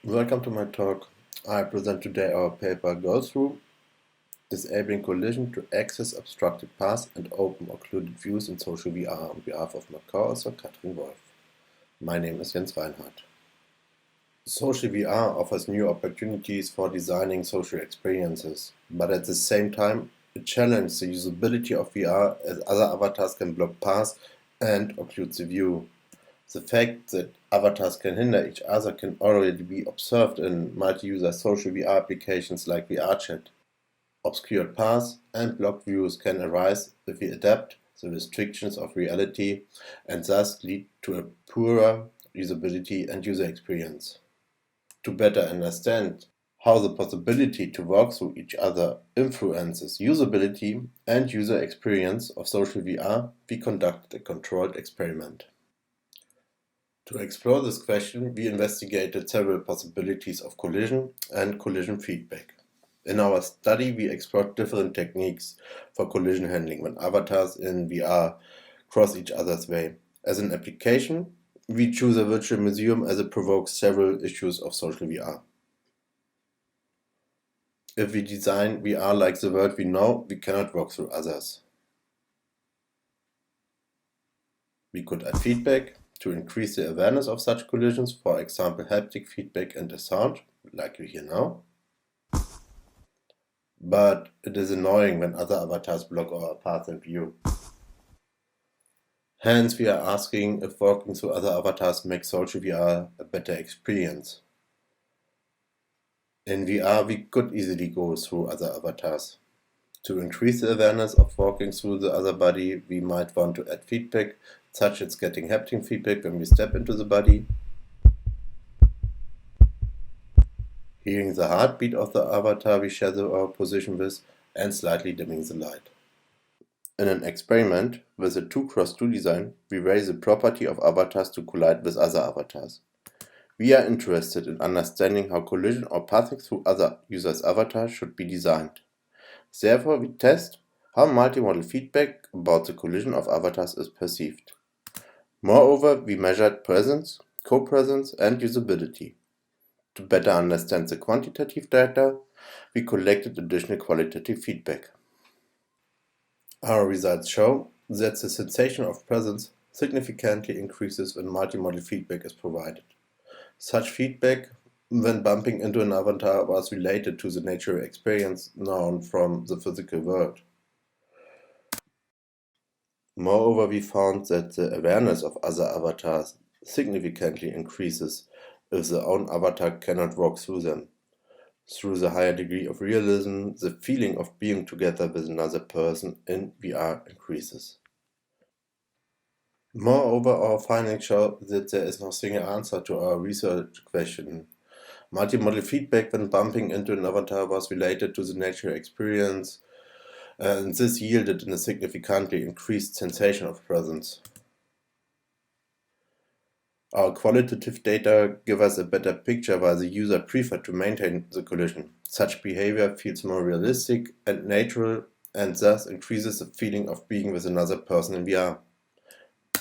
Welcome to my talk. I present today our paper Go Through, Disabling Collision to Access Obstructed Paths and Open Occluded Views in Social VR on behalf of my co-author Katrin. My name is Reinhardt. Social VR offers new opportunities for designing social experiences, but at the same time it challenges the usability of VR as other avatars can block paths and occlude the view. The fact that avatars can hinder each other can already be observed in multi-user social VR applications like VRChat. Obscured paths and blocked views can arise if we adapt the restrictions of reality and thus lead to a poorer usability and user experience. To better understand how the possibility to walk through each other influences usability and user experience of social VR, we conducted a controlled experiment. To explore this question, we investigated several possibilities of collision and collision feedback. In our study, we explored different techniques for collision handling when avatars in VR cross each other's way. As an application, we choose a virtual museum as it provokes several issues of social VR. If we design VR like the world we know, we cannot walk through others. We could add feedback to increase the awareness of such collisions, for example haptic feedback and a sound, like you hear now. But it is annoying when other avatars block our path and view. Hence, we are asking if walking through other avatars makes social VR a better experience. In VR, we could easily go through other avatars. To increase the awareness of walking through the other body, we might want to add feedback, such as getting haptic feedback when we step into the body, hearing the heartbeat of the avatar we share our position with, and slightly dimming the light. In an experiment with a 2x2 design, we raise the property of avatars to collide with other avatars. We are interested in understanding how collision or pathing through other users' avatars should be designed. Therefore, we test how multimodal feedback about the collision of avatars is perceived. Moreover, we measured presence, co-presence, and usability. To better understand the quantitative data, we collected additional qualitative feedback. Our results show that the sensation of presence significantly increases when multimodal feedback is provided. Such feedback, when bumping into an avatar, was related to the natural experience known from the physical world. Moreover, we found that the awareness of other avatars significantly increases if the own avatar cannot walk through them. Through the higher degree of realism, the feeling of being together with another person in VR increases. Moreover, our findings show that there is no single answer to our research question. Multimodal feedback when bumping into an avatar was related to the natural experience, and this yielded a significantly increased sensation of presence. Our qualitative data give us a better picture why the user preferred to maintain the collision. Such behavior feels more realistic and natural, and thus increases the feeling of being with another person in VR.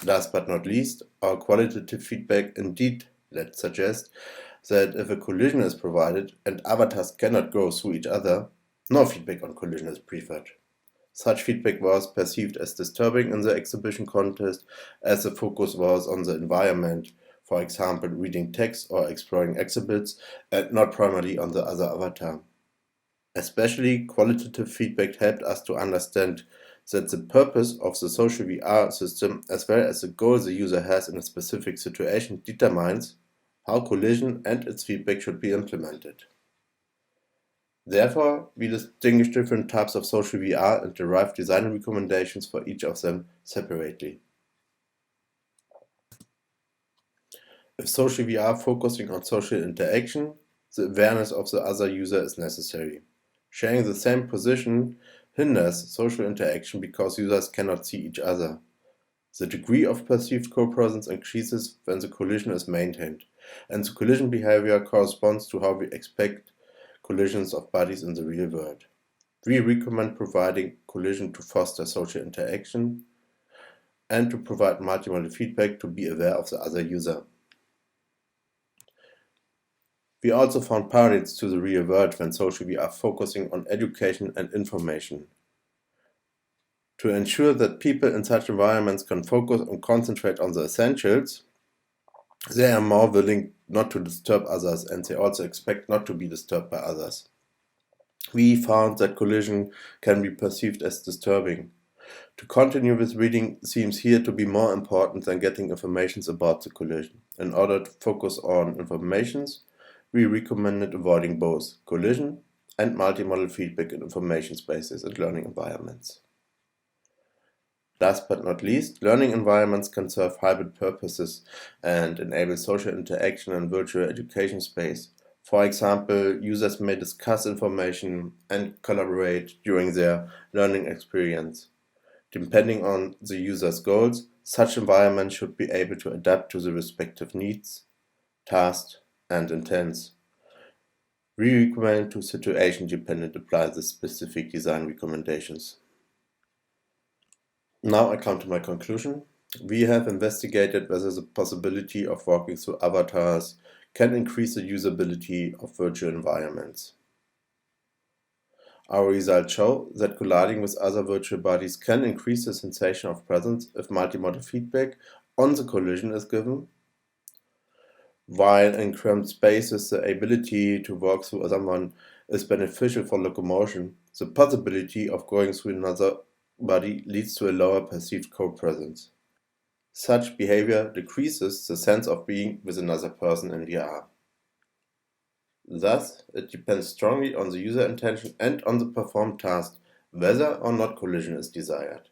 Last but not least, our qualitative feedback indeed let suggest that if a collision is provided and avatars cannot go through each other, no feedback on collision is preferred. Such feedback was perceived as disturbing in the exhibition contest, as the focus was on the environment, for example reading text or exploring exhibits, and not primarily on the other avatar. Especially qualitative feedback helped us to understand that the purpose of the social VR system, as well as the goal the user has in a specific situation, determines how collision and its feedback should be implemented. Therefore, we distinguish different types of social VR and derive design recommendations for each of them separately. If social VR focusing on social interaction, the awareness of the other user is necessary. Sharing the same position hinders social interaction because users cannot see each other. The degree of perceived co-presence increases when the collision is maintained, and the collision behavior corresponds to how we expect collisions of bodies in the real world. We recommend providing collision to foster social interaction and to provide multimodal feedback to be aware of the other user. We also found parallels to the real world when social VR focusing on education and information. To ensure that people in such environments can focus and concentrate on the essentials, they are more willing not to disturb others, and they also expect not to be disturbed by others. We found that collision can be perceived as disturbing. To continue with reading seems here to be more important than getting information about the collision. In order to focus on informations, we recommended avoiding both collision and multimodal feedback in information spaces and learning environments. Last but not least, learning environments can serve hybrid purposes and enable social interaction in virtual education space. For example, users may discuss information and collaborate during their learning experience. Depending on the user's goals, such environments should be able to adapt to the respective needs, tasks, and intents. We recommend to situation-dependent apply the specific design recommendations. Now I come to my conclusion. We have investigated whether the possibility of walking through avatars can increase the usability of virtual environments. Our results show that colliding with other virtual bodies can increase the sensation of presence if multimodal feedback on the collision is given, while in cramped spaces the ability to walk through someone is beneficial for locomotion. The possibility of going through another body leads to a lower perceived co-presence. Such behavior decreases the sense of being with another person in VR. Thus, it depends strongly on the user intention and on the performed task whether or not collision is desired.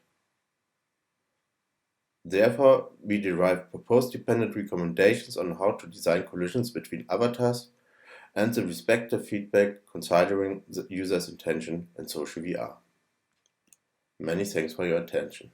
Therefore, we derive proposed-dependent recommendations on how to design collisions between avatars and the respective feedback considering the user's intention in social VR. Many thanks for your attention.